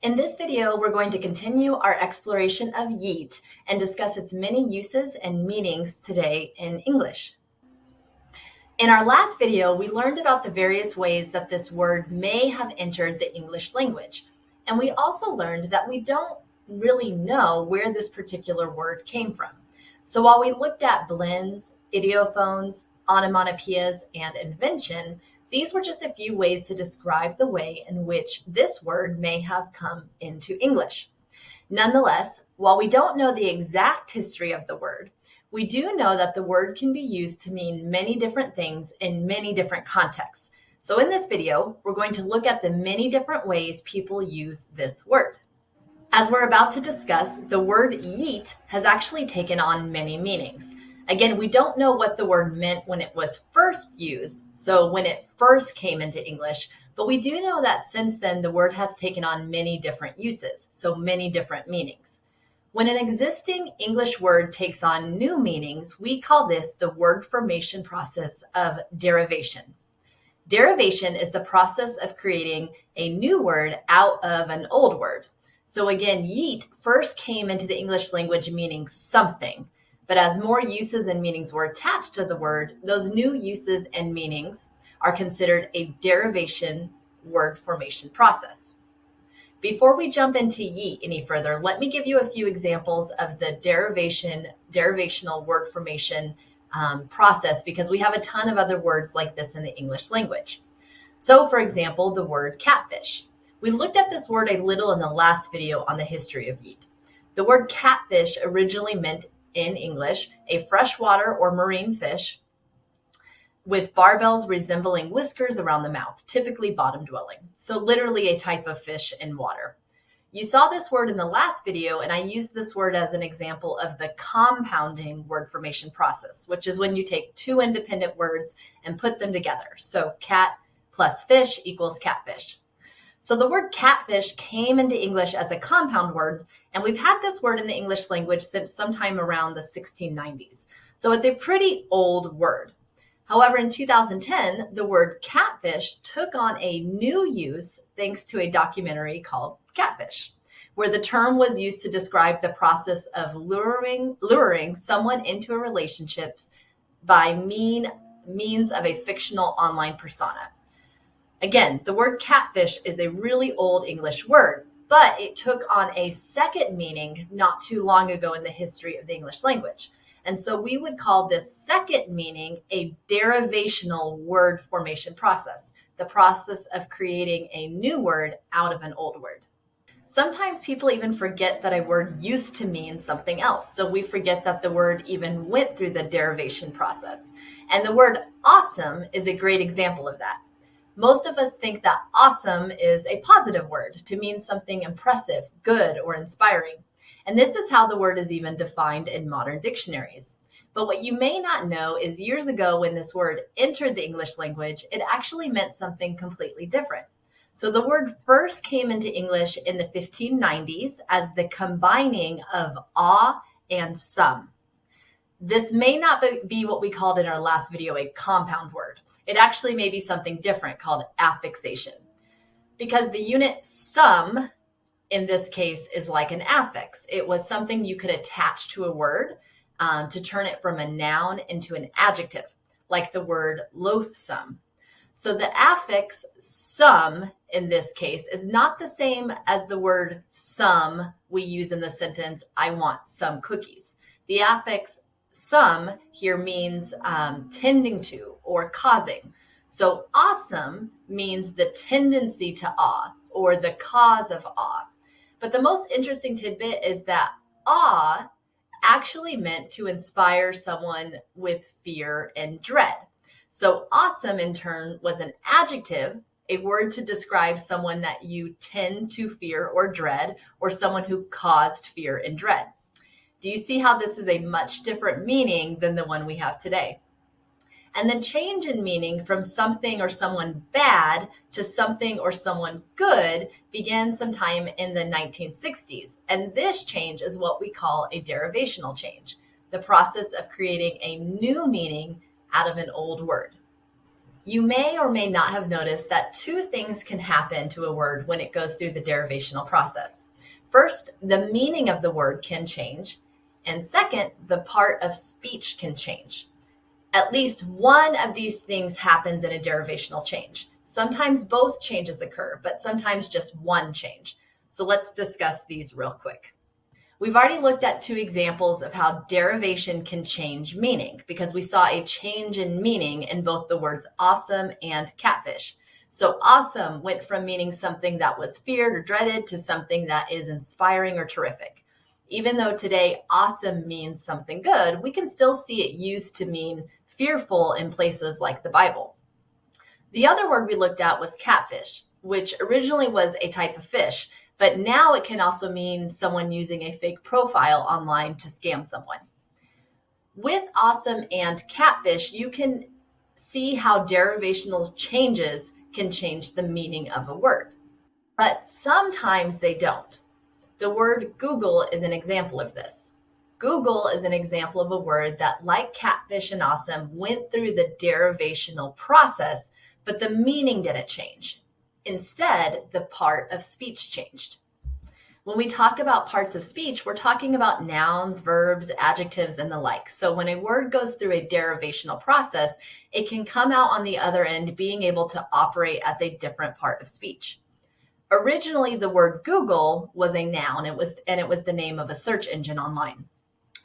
In this video, we're going to continue our exploration of yeet and discuss its many uses and meanings today in English. In our last video, we learned about the various ways that this word may have entered the English language. And we also learned that we don't really know where this particular word came from. So while we looked at blends, idiophones, onomatopoeias, and invention, these were just a few ways to describe the way in which this word may have come into English. Nonetheless, while we don't know the exact history of the word, we do know that the word can be used to mean many different things in many different contexts. So in this video, we're going to look at the many different ways people use this word. As we're about to discuss, the word yeet has actually taken on many meanings. Again, we don't know what the word meant when it was first used, so when it first came into English, but we do know that since then the word has taken on many different uses, so many different meanings. When an existing English word takes on new meanings, we call this the word formation process of derivation. Derivation is the process of creating a new word out of an old word. So again, yeet first came into the English language meaning something. But as more uses and meanings were attached to the word, those new uses and meanings are considered a derivation word formation process. Before we jump into yeet any further, let me give you a few examples of the derivational word formation process, because we have a ton of other words like this in the English language. So for example, the word catfish. We looked at this word a little in the last video on the history of yeet. The word catfish originally meant in English, a freshwater or marine fish with barbels resembling whiskers around the mouth, typically bottom dwelling. So literally a type of fish in water. You saw this word in the last video, and I used this word as an example of the compounding word formation process, which is when you take two independent words and put them together. So cat plus fish equals catfish. So the word catfish came into English as a compound word, and we've had this word in the English language since sometime around the 1690s. So it's a pretty old word. However, in 2010, the word catfish took on a new use thanks to a documentary called Catfish, where the term was used to describe the process of luring someone into a relationship by means of a fictional online persona. Again, the word catfish is a really old English word, but it took on a second meaning not too long ago in the history of the English language. And so we would call this second meaning a derivational word formation process, the process of creating a new word out of an old word. Sometimes people even forget that a word used to mean something else. So we forget that the word even went through the derivation process. And the word awesome is a great example of that. Most of us think that awesome is a positive word to mean something impressive, good, or inspiring. And this is how the word is even defined in modern dictionaries. But what you may not know is years ago when this word entered the English language, it actually meant something completely different. So the word first came into English in the 1590s as the combining of awe and some. This may not be what we called in our last video a compound word. It actually may be something different called affixation, because the unit some in this case is like an affix. It was something you could attach to a word to turn it from a noun into an adjective, like the word loathsome. So the affix some in this case is not the same as the word some we use in the sentence, I want some cookies. The affix some here means tending to or causing. So awesome means the tendency to awe or the cause of awe. But the most interesting tidbit is that awe actually meant to inspire someone with fear and dread. So awesome in turn was an adjective, a word to describe someone that you tend to fear or dread, or someone who caused fear and dread. Do you see how this is a much different meaning than the one we have today? And the change in meaning from something or someone bad to something or someone good began sometime in the 1960s. And this change is what we call a derivational change, the process of creating a new meaning out of an old word. You may or may not have noticed that two things can happen to a word when it goes through the derivational process. First, the meaning of the word can change, and second, the part of speech can change. At least one of these things happens in a derivational change. Sometimes both changes occur, but sometimes just one change. So let's discuss these real quick. We've already looked at two examples of how derivation can change meaning because we saw a change in meaning in both the words awesome and catfish. So awesome went from meaning something that was feared or dreaded to something that is inspiring or terrific. Even though today awesome means something good, we can still see it used to mean fearful in places like the Bible. The other word we looked at was catfish, which originally was a type of fish, but now it can also mean someone using a fake profile online to scam someone. With awesome and catfish, you can see how derivational changes can change the meaning of a word, but sometimes they don't. The word Google is an example of this. Google is an example of a word that, like catfish and awesome, went through the derivational process, but the meaning didn't change. Instead, the part of speech changed. When we talk about parts of speech, we're talking about nouns, verbs, adjectives, and the like. So when a word goes through a derivational process, it can come out on the other end being able to operate as a different part of speech. Originally, the word Google was a noun, it was the name of a search engine online.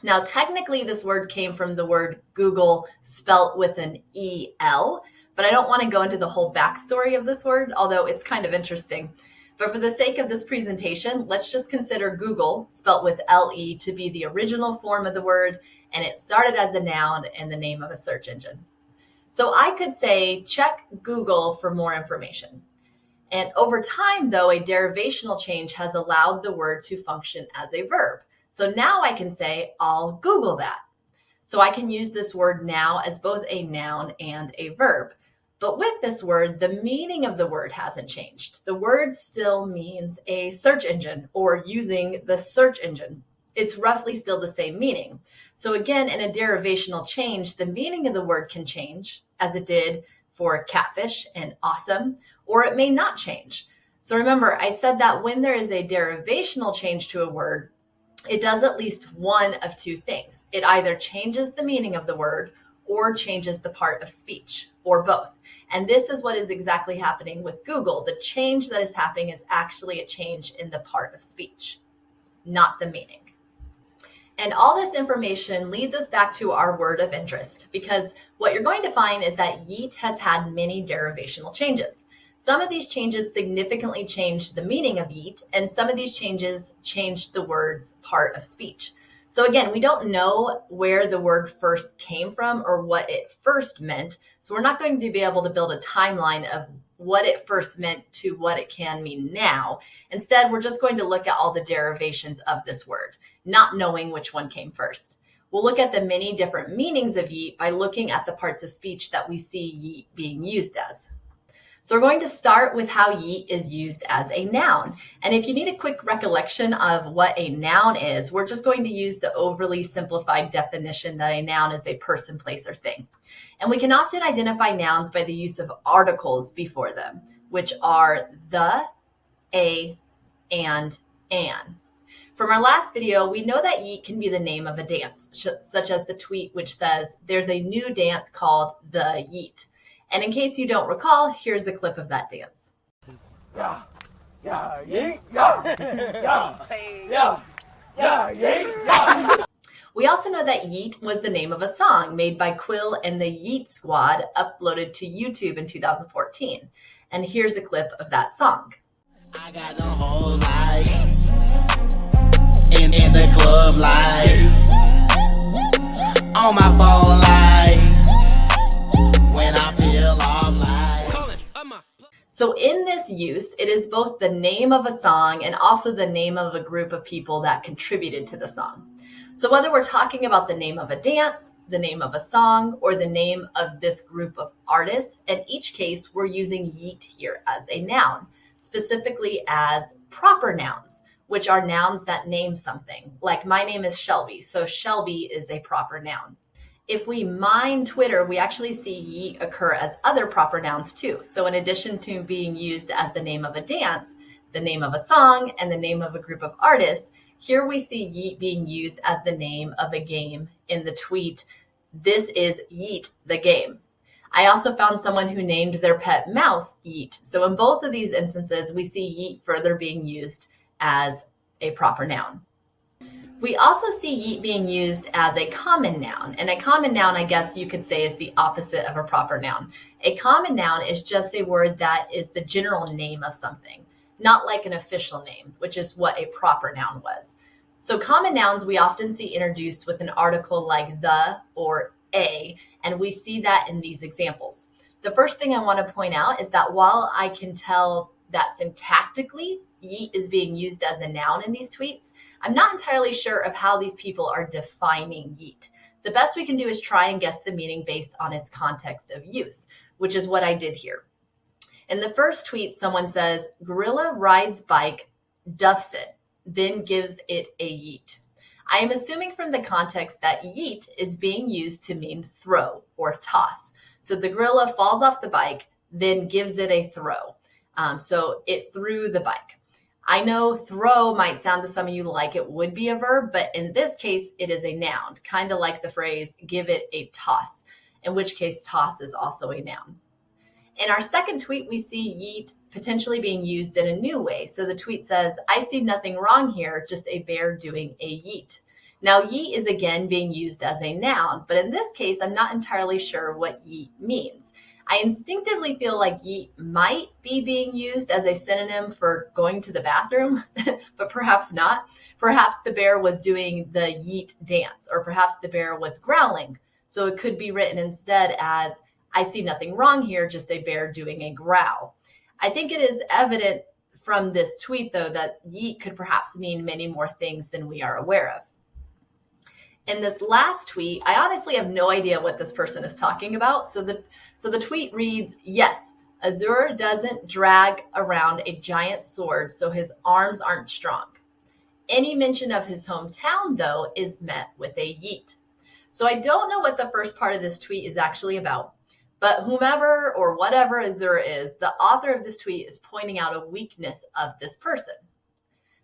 Now, technically, this word came from the word Google spelt with an E-L, but I don't want to go into the whole backstory of this word, although it's kind of interesting. But for the sake of this presentation, let's just consider Google, spelt with L-E, to be the original form of the word, and it started as a noun and the name of a search engine. So I could say, check Google for more information. And over time, though, a derivational change has allowed the word to function as a verb. So now I can say, I'll Google that. So I can use this word now as both a noun and a verb. But with this word, the meaning of the word hasn't changed. The word still means a search engine or using the search engine. It's roughly still the same meaning. So again, in a derivational change, the meaning of the word can change, as it did for catfish and awesome, or it may not change. So remember, I said that when there is a derivational change to a word, it does at least one of two things. It either changes the meaning of the word or changes the part of speech, or both. And this is what is exactly happening with Google. The change that is happening is actually a change in the part of speech, not the meaning. And all this information leads us back to our word of interest, because what you're going to find is that Yeet has had many derivational changes. Some of these changes significantly changed the meaning of Yeet, and some of these changes changed the word's part of speech. So again, we don't know where the word first came from or what it first meant. So we're not going to be able to build a timeline of what it first meant to what it can mean now. Instead, we're just going to look at all the derivations of this word, not knowing which one came first. We'll look at the many different meanings of Yeet by looking at the parts of speech that we see Yeet being used as. So we're going to start with how Yeet is used as a noun. And if you need a quick recollection of what a noun is, we're just going to use the overly simplified definition that a noun is a person, place, or thing. And we can often identify nouns by the use of articles before them, which are the, a, and an. From our last video, we know that Yeet can be the name of a dance, such as the tweet which says, "There's a new dance called the Yeet." And in case you don't recall, here's a clip of that dance. Yeah, yeah, yeet, yeah, yeah, yeah, yeah, yeet, yeah. We also know that Yeet was the name of a song made by Quill and the Yeet Squad, uploaded to YouTube in 2014. And here's a clip of that song. I got the whole life in the club life, on my phone life. So in this use, it is both the name of a song and also the name of a group of people that contributed to the song. So whether we're talking about the name of a dance, the name of a song, or the name of this group of artists, in each case, we're using Yeet here as a noun, specifically as proper nouns, which are nouns that name something. Like my name is Shelby, so Shelby is a proper noun. If we mine Twitter, we actually see yeet occur as other proper nouns too. So in addition to being used as the name of a dance, the name of a song, and the name of a group of artists, here we see yeet being used as the name of a game in the tweet, "This is Yeet the game." I also found someone who named their pet mouse Yeet. So in both of these instances, we see yeet further being used as a proper noun. We also see yeet being used as a common noun. And a common noun, I guess you could say, is the opposite of a proper noun. A common noun is just a word that is the general name of something, not like an official name, which is what a proper noun was. So common nouns we often see introduced with an article like the or a, and we see that in these examples. The first thing I want to point out is that while I can tell that syntactically yeet is being used as a noun in these tweets, I'm not entirely sure of how these people are defining yeet. The best we can do is try and guess the meaning based on its context of use, which is what I did here. In the first tweet, someone says, "Gorilla rides bike, duffs it, then gives it a yeet." I am assuming from the context that yeet is being used to mean throw or toss. So the gorilla falls off the bike, then gives it a throw. So it threw the bike. I know throw might sound to some of you like it would be a verb, but in this case, it is a noun, kind of like the phrase give it a toss, in which case toss is also a noun. In our second tweet, we see yeet potentially being used in a new way. So the tweet says, "I see nothing wrong here, just a bear doing a yeet." Now, yeet is again being used as a noun, but in this case, I'm not entirely sure what yeet means. I instinctively feel like yeet might be being used as a synonym for going to the bathroom, but perhaps not. Perhaps the bear was doing the yeet dance, or perhaps the bear was growling. So it could be written instead as, "I see nothing wrong here, just a bear doing a growl." I think it is evident from this tweet, though, that yeet could perhaps mean many more things than we are aware of. In this last tweet, I honestly have no idea what this person is talking about. So the tweet reads, "Yes, Azur doesn't drag around a giant sword, so his arms aren't strong." Any mention of his hometown, though, is met with a yeet. So I don't know what the first part of this tweet is actually about, but whomever or whatever Azur is, the author of this tweet is pointing out a weakness of this person.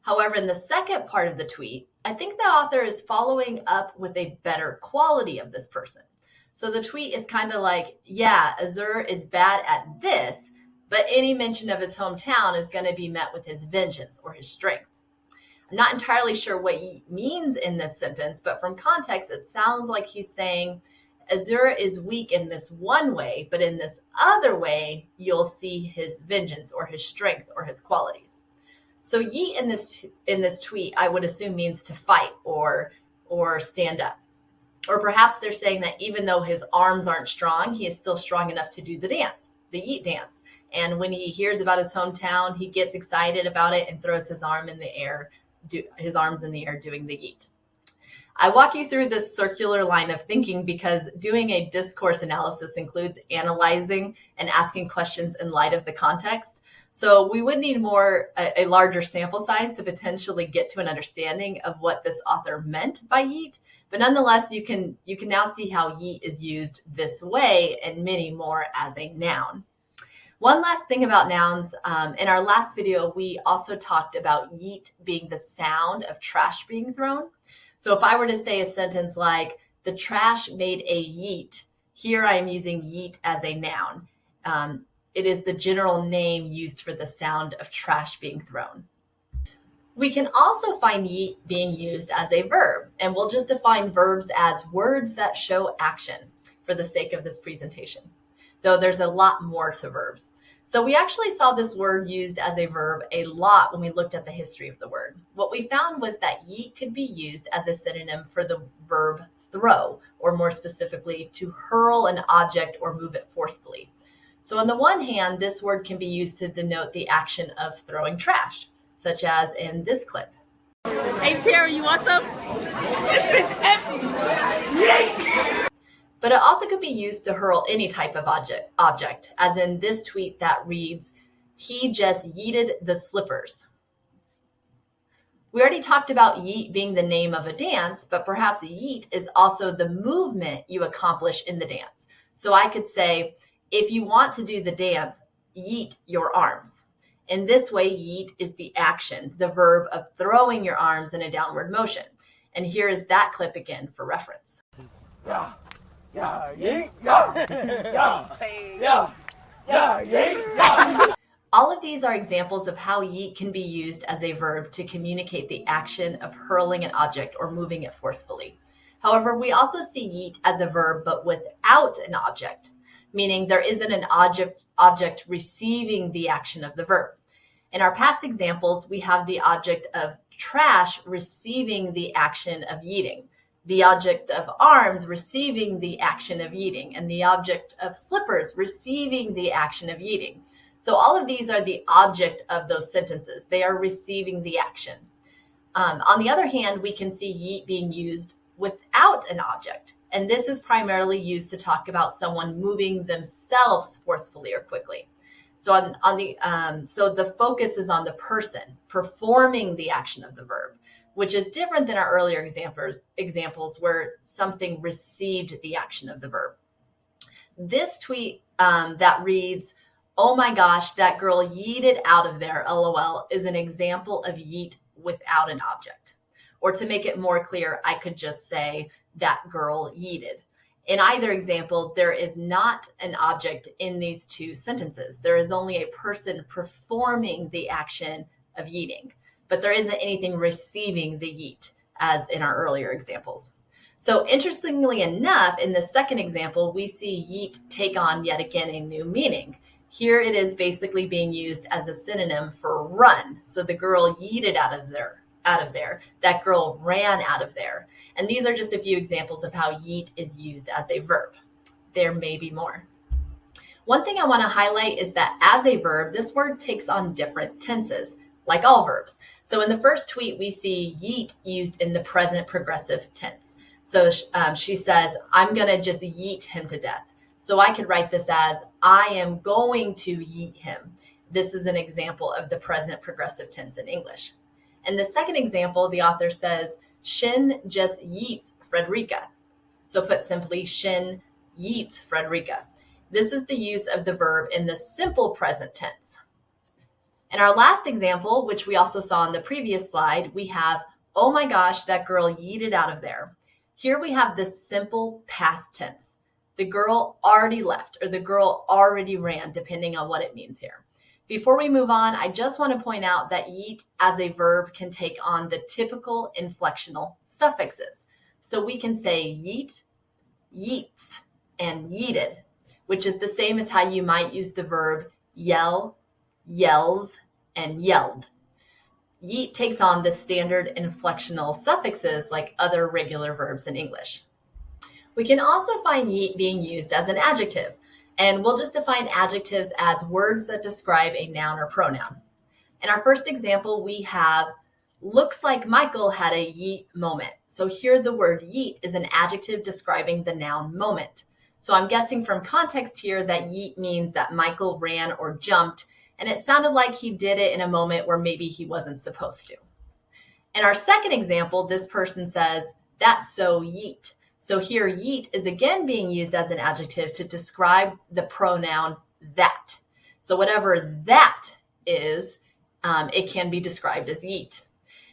However, in the second part of the tweet, I think the author is following up with a better quality of this person. So the tweet is kind of like, yeah, Azur is bad at this, but any mention of his hometown is going to be met with his vengeance or his strength. I'm not entirely sure what he means in this sentence, but from context, it sounds like he's saying Azur is weak in this one way, but in this other way, you'll see his vengeance or his strength or his qualities. So yeet in this tweet, I would assume means to fight or stand up. Or perhaps they're saying that even though his arms aren't strong, he is still strong enough to do the dance, the yeet dance. And when he hears about his hometown, he gets excited about it and throws his arms in the air doing the yeet. I walk you through this circular line of thinking because doing a discourse analysis includes analyzing and asking questions in light of the context. So we would need a larger sample size to potentially get to an understanding of what this author meant by yeet. But nonetheless, you can now see how yeet is used this way and many more as a noun. One last thing about nouns. In our last video, we also talked about yeet being the sound of trash being thrown. So if I were to say a sentence like, "The trash made a yeet," here I am using yeet as a noun. It is the general name used for the sound of trash being thrown. We can also find yeet being used as a verb, and we'll just define verbs as words that show action for the sake of this presentation, though there's a lot more to verbs. So we actually saw this word used as a verb a lot when we looked at the history of the word. What we found was that yeet could be used as a synonym for the verb throw, or more specifically, to hurl an object or move it forcefully. So on the one hand, this word can be used to denote the action of throwing trash, such as in this clip. "Hey Terry, you want some? This bitch empty." But it also could be used to hurl any type of object, as in this tweet that reads, "He just yeeted the slippers." We already talked about yeet being the name of a dance, but perhaps yeet is also the movement you accomplish in the dance. So I could say, if you want to do the dance, yeet your arms. In this way, yeet is the action, the verb of throwing your arms in a downward motion. And here is that clip again for reference. Yeah, yeah, yeet, yeah, yeah, yeah, yeah, yeet, yeah. All of these are examples of how yeet can be used as a verb to communicate the action of hurling an object or moving it forcefully. However, we also see yeet as a verb but without an object, meaning there isn't an object receiving the action of the verb. In our past examples, we have the object of trash receiving the action of yeeting, the object of arms receiving the action of yeeting, and the object of slippers receiving the action of yeeting. So all of these are the object of those sentences. They are receiving the action. On the other hand, we can see yeet being used without an object. And this is primarily used to talk about someone moving themselves forcefully or quickly. So so the focus is on the person performing the action of the verb, which is different than our earlier examples where something received the action of the verb. This tweet that reads, "Oh my gosh, that girl yeeted out of there, LOL," is an example of yeet without an object. Or to make it more clear, I could just say, "That girl yeeted." In either example, there is not an object in these two sentences. There is only a person performing the action of yeeting, but there isn't anything receiving the yeet, as in our earlier examples. So interestingly enough, in the second example, we see yeet take on yet again a new meaning. Here it is basically being used as a synonym for run. So the girl yeeted out of there. That girl ran out of there. And these are just a few examples of how yeet is used as a verb. There may be more. One thing I want to highlight is that as a verb, this word takes on different tenses, like all verbs. So in the first tweet, we see yeet used in the present progressive tense. So she says, "I'm going to just yeet him to death." So I could write this as, "I am going to yeet him." This is an example of the present progressive tense in English. In the second example, the author says, "Shin just yeets Frederica." So put simply, Shin yeets Frederica. This is the use of the verb in the simple present tense. In our last example, which we also saw in the previous slide, we have, "Oh my gosh, that girl yeeted out of there." Here we have the simple past tense. The girl already left, or the girl already ran, depending on what it means here. Before we move on, I just want to point out that yeet as a verb can take on the typical inflectional suffixes. So we can say yeet, yeets, and yeeted, which is the same as how you might use the verb yell, yells, and yelled. Yeet takes on the standard inflectional suffixes like other regular verbs in English. We can also find yeet being used as an adjective, and we'll just define adjectives as words that describe a noun or pronoun. In our first example, we have, "Looks like Michael had a yeet moment." So here the word yeet is an adjective describing the noun moment. So I'm guessing from context here that yeet means that Michael ran or jumped, and it sounded like he did it in a moment where maybe he wasn't supposed to. In our second example, this person says, "That's so yeet." So here, yeet is again being used as an adjective to describe the pronoun that. So whatever that is, it can be described as yeet.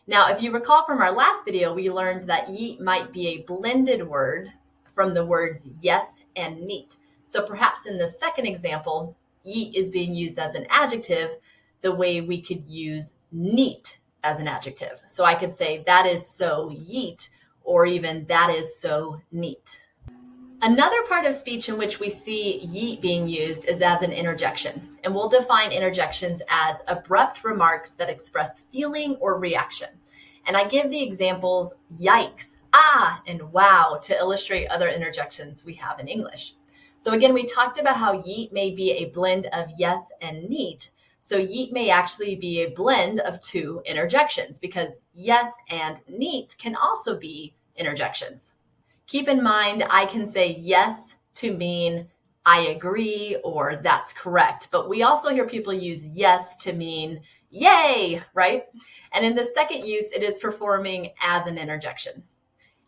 Now, if you recall from our last video, we learned that yeet might be a blended word from the words yes and neat. So perhaps in the second example, yeet is being used as an adjective the way we could use neat as an adjective. So I could say, "That is so yeet," or even "that is so neat." Another part of speech in which we see yeet being used is as an interjection, and we'll define interjections as abrupt remarks that express feeling or reaction. And I give the examples yikes, ah, and wow to illustrate other interjections we have in English. So again, we talked about how yeet may be a blend of yes and neat. So yeet may actually be a blend of two interjections because yes and neat can also be interjections. Keep in mind, I can say yes to mean I agree or that's correct, but we also hear people use yes to mean yay, right? And in the second use, it is performing as an interjection.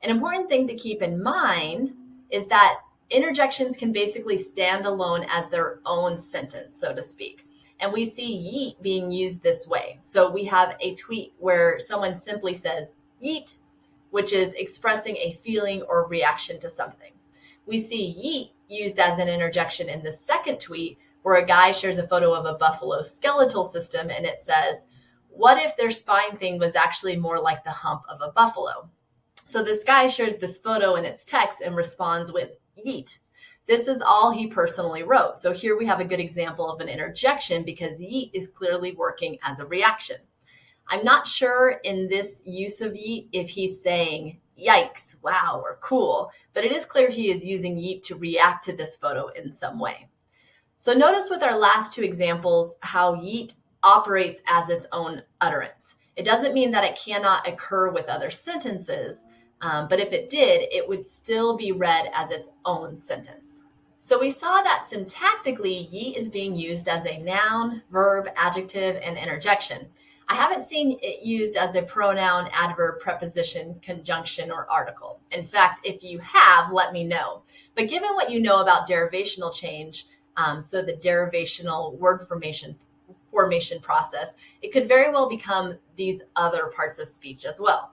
An important thing to keep in mind is that interjections can basically stand alone as their own sentence, so to speak. And we see yeet being used this way. So we have a tweet where someone simply says yeet, which is expressing a feeling or reaction to something. We see yeet used as an interjection in the second tweet where a guy shares a photo of a buffalo skeletal system and it says, what if their spine thing was actually more like the hump of a buffalo? So this guy shares this photo in its text and responds with yeet. This is all he personally wrote. So here we have a good example of an interjection because yeet is clearly working as a reaction. I'm not sure in this use of yeet if he's saying yikes, wow, or cool, but it is clear he is using yeet to react to this photo in some way. So notice with our last two examples how yeet operates as its own utterance. It doesn't mean that it cannot occur with other sentences, but if it did, it would still be read as its own sentence. So we saw that syntactically, yeet is being used as a noun, verb, adjective, and interjection. I haven't seen it used as a pronoun, adverb, preposition, conjunction, or article. In fact, if you have, let me know. But given what you know about derivational change, so the derivational word formation process, it could very well become these other parts of speech as well.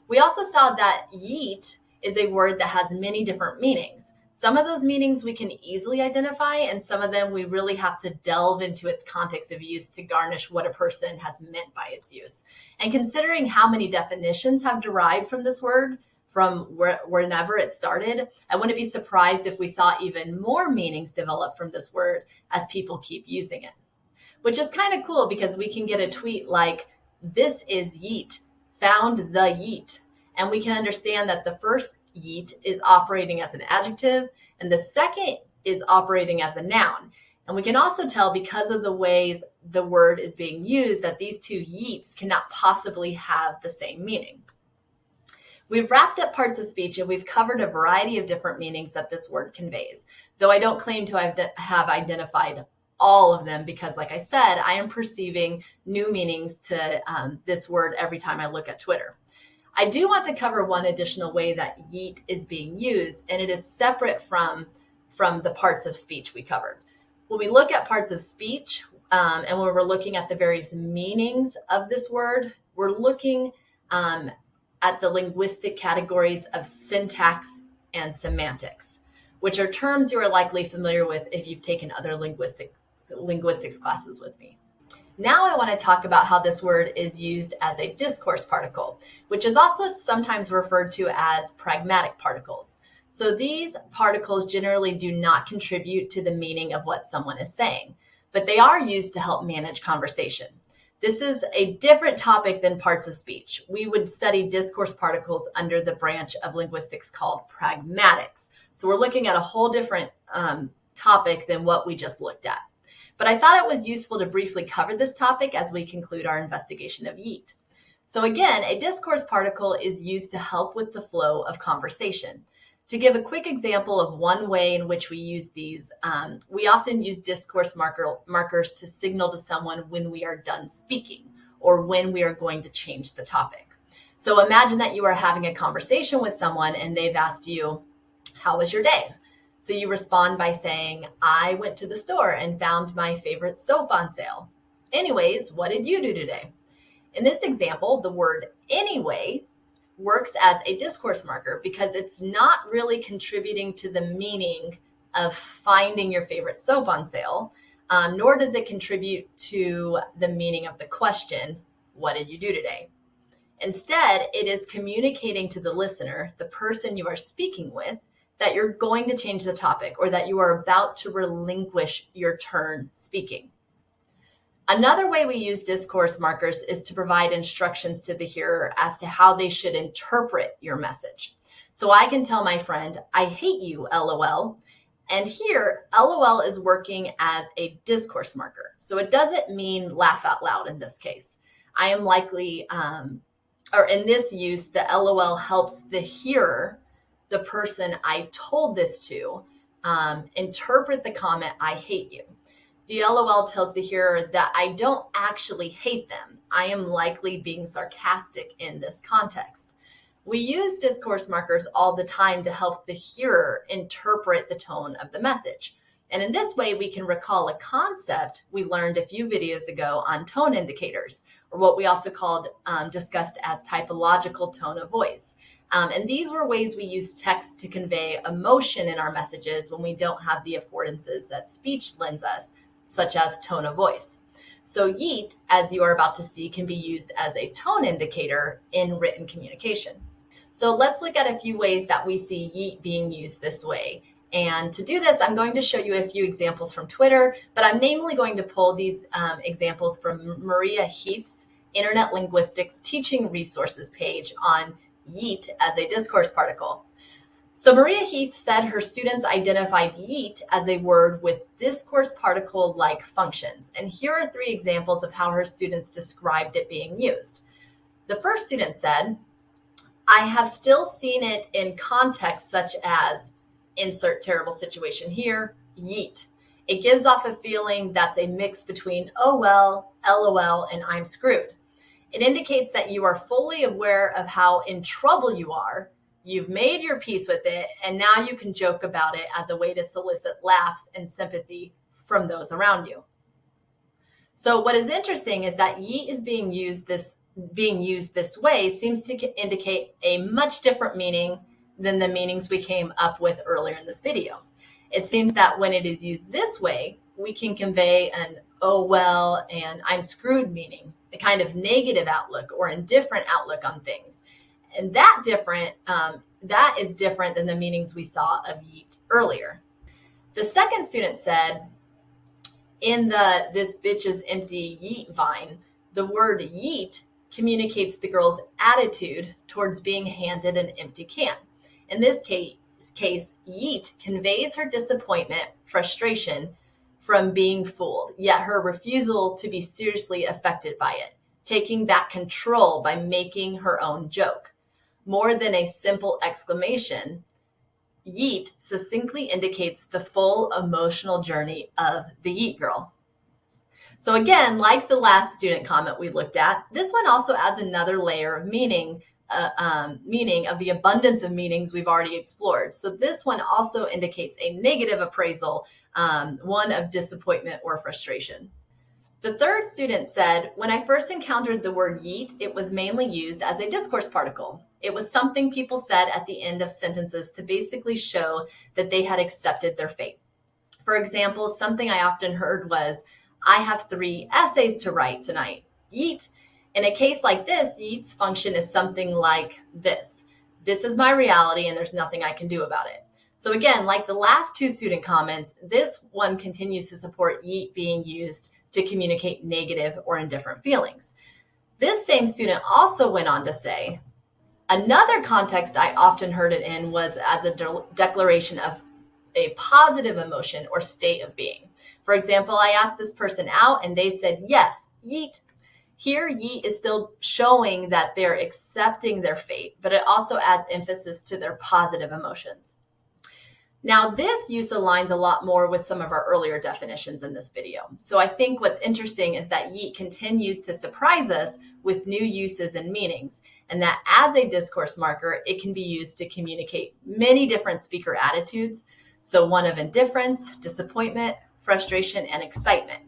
We also saw that yeet is a word that has many different meanings. Some of those meanings we can easily identify, and some of them we really have to delve into its context of use to garnish what a person has meant by its use. And considering how many definitions have derived from this word, from whenever it started, I wouldn't be surprised if we saw even more meanings develop from this word as people keep using it. Which is kind of cool because we can get a tweet like, this is yeet, found the yeet. And we can understand that the first yeet is operating as an adjective and the second is operating as a noun. And we can also tell because of the ways the word is being used that these two yeets cannot possibly have the same meaning. We've wrapped up parts of speech and we've covered a variety of different meanings that this word conveys, though I don't claim to have identified all of them because, like I said, I am perceiving new meanings to this word every time I look at Twitter. I do want to cover one additional way that yeet is being used, and it is separate from the parts of speech we covered. When we look at parts of speech and when we're looking at the various meanings of this word, we're looking at the linguistic categories of syntax and semantics, which are terms you are likely familiar with if you've taken other linguistics classes with me. Now I want to talk about how this word is used as a discourse particle, which is also sometimes referred to as pragmatic particles. So these particles generally do not contribute to the meaning of what someone is saying, but they are used to help manage conversation. This is a different topic than parts of speech. We would study discourse particles under the branch of linguistics called pragmatics. So we're looking at a whole different topic than what we just looked at. But I thought it was useful to briefly cover this topic as we conclude our investigation of yeet. So again, a discourse particle is used to help with the flow of conversation. To give a quick example of one way in which we use these, we often use discourse markers to signal to someone when we are done speaking or when we are going to change the topic. So imagine that you are having a conversation with someone and they've asked you, how was your day? So you respond by saying, I went to the store and found my favorite soap on sale. Anyways, what did you do today? In this example, the word anyway works as a discourse marker because it's not really contributing to the meaning of finding your favorite soap on sale, nor does it contribute to the meaning of the question, what did you do today? Instead, it is communicating to the listener, the person you are speaking with, that you're going to change the topic or that you are about to relinquish your turn speaking. Another way we use discourse markers is to provide instructions to the hearer as to how they should interpret your message. So I can tell my friend, I hate you, LOL. And here, LOL is working as a discourse marker. So it doesn't mean laugh out loud in this case. I am likely, or in this use, the LOL helps the hearer, the person I told this to, interpret the comment, I hate you. The LOL tells the hearer that I don't actually hate them. I am likely being sarcastic in this context. We use discourse markers all the time to help the hearer interpret the tone of the message. And in this way, we can recall a concept we learned a few videos ago on tone indicators, or what we also discussed as typological tone of voice. And these were ways we use text to convey emotion in our messages when we don't have the affordances that speech lends us, such as tone of voice. So yeet, as you are about to see, can be used as a tone indicator in written communication. So let's look at a few ways that we see yeet being used this way. And to do this, I'm going to show you a few examples from Twitter, but I'm namely going to pull these examples from Maria Heath's Internet Linguistics Teaching Resources page on yeet as a discourse particle. So Maria Heath said her students identified yeet as a word with discourse particle-like functions. And here are 3 examples of how her students described it being used. The first student said, I have still seen it in contexts such as, insert terrible situation here, yeet. It gives off a feeling that's a mix between oh well, LOL, and I'm screwed. It indicates that you are fully aware of how in trouble you are. You've made your peace with it, and now you can joke about it as a way to solicit laughs and sympathy from those around you. So what is interesting is that yeet is being used this way seems to indicate a much different meaning than the meanings we came up with earlier in this video. It seems that when it is used this way, we can convey an oh well and I'm screwed meaning, a kind of negative outlook or indifferent outlook on things. And that is different than the meanings we saw of yeet earlier. The second student said, in the this bitch is empty yeet vine, the word yeet communicates the girl's attitude towards being handed an empty can. In this case, yeet conveys her disappointment, frustration from being fooled, yet her refusal to be seriously affected by it, taking back control by making her own joke. More than a simple exclamation, yeet succinctly indicates the full emotional journey of the yeet girl. So again, like the last student comment we looked at, this one also adds another layer of meaning of the abundance of meanings we've already explored. So this one also indicates a negative appraisal, one of disappointment or frustration. The third student said, when I first encountered the word yeet, it was mainly used as a discourse particle. It was something people said at the end of sentences to basically show that they had accepted their fate. For example, something I often heard was, I have 3 essays to write tonight. Yeet. In a case like this, yeet's function is something like this. This is my reality and there's nothing I can do about it. So again, like the last 2 student comments, this one continues to support yeet being used to communicate negative or indifferent feelings. This same student also went on to say, another context I often heard it in was as a declaration of a positive emotion or state of being. For example, I asked this person out and they said, yes, yeet. Here, yeet is still showing that they're accepting their fate, but it also adds emphasis to their positive emotions. Now, this use aligns a lot more with some of our earlier definitions in this video. So I think what's interesting is that yeet continues to surprise us with new uses and meanings, and that as a discourse marker, it can be used to communicate many different speaker attitudes. So one of indifference, disappointment, frustration, and excitement.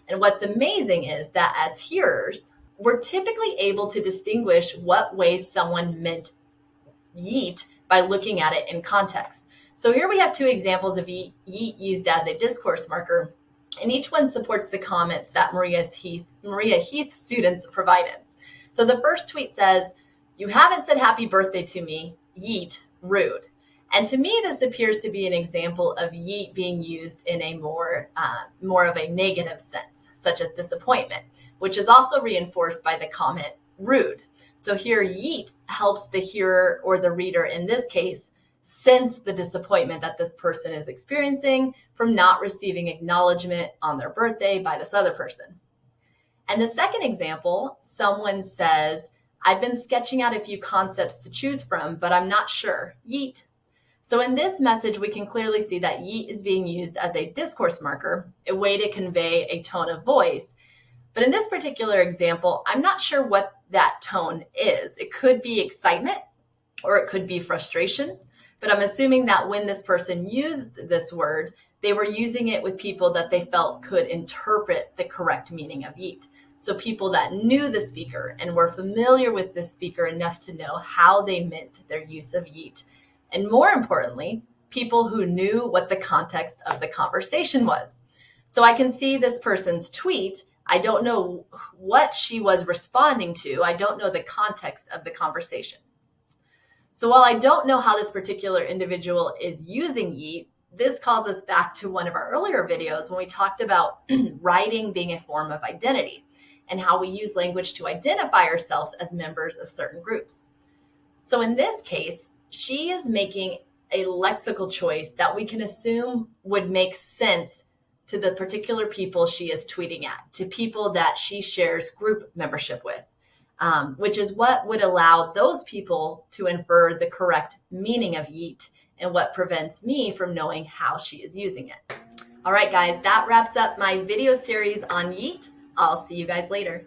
And what's amazing is that as hearers, we're typically able to distinguish what way someone meant yeet by looking at it in context. So here we have 2 examples of yeet used as a discourse marker, and each one supports the comments that Maria Heath students provided. So the first tweet says, you haven't said happy birthday to me, yeet, rude. And to me, this appears to be an example of yeet being used in a more of a negative sense, such as disappointment, which is also reinforced by the comment rude. So here, yeet helps the hearer or the reader in this case sense the disappointment that this person is experiencing from not receiving acknowledgement on their birthday by this other person. And the second example, someone says, I've been sketching out a few concepts to choose from, but I'm not sure. Yeet. So in this message, we can clearly see that yeet is being used as a discourse marker, a way to convey a tone of voice. But in this particular example, I'm not sure what that tone is. It could be excitement or it could be frustration, but I'm assuming that when this person used this word, they were using it with people that they felt could interpret the correct meaning of yeet. So people that knew the speaker and were familiar with the speaker enough to know how they meant their use of yeet. And more importantly, people who knew what the context of the conversation was. So I can see this person's tweet. I don't know what she was responding to. I don't know the context of the conversation. So while I don't know how this particular individual is using yeet, this calls us back to one of our earlier videos when we talked about writing being a form of identity and how we use language to identify ourselves as members of certain groups. So in this case, she is making a lexical choice that we can assume would make sense to the particular people she is tweeting at, to people that she shares group membership with, which is what would allow those people to infer the correct meaning of yeet and what prevents me from knowing how she is using it. All right, guys, that wraps up my video series on yeet. I'll see you guys later.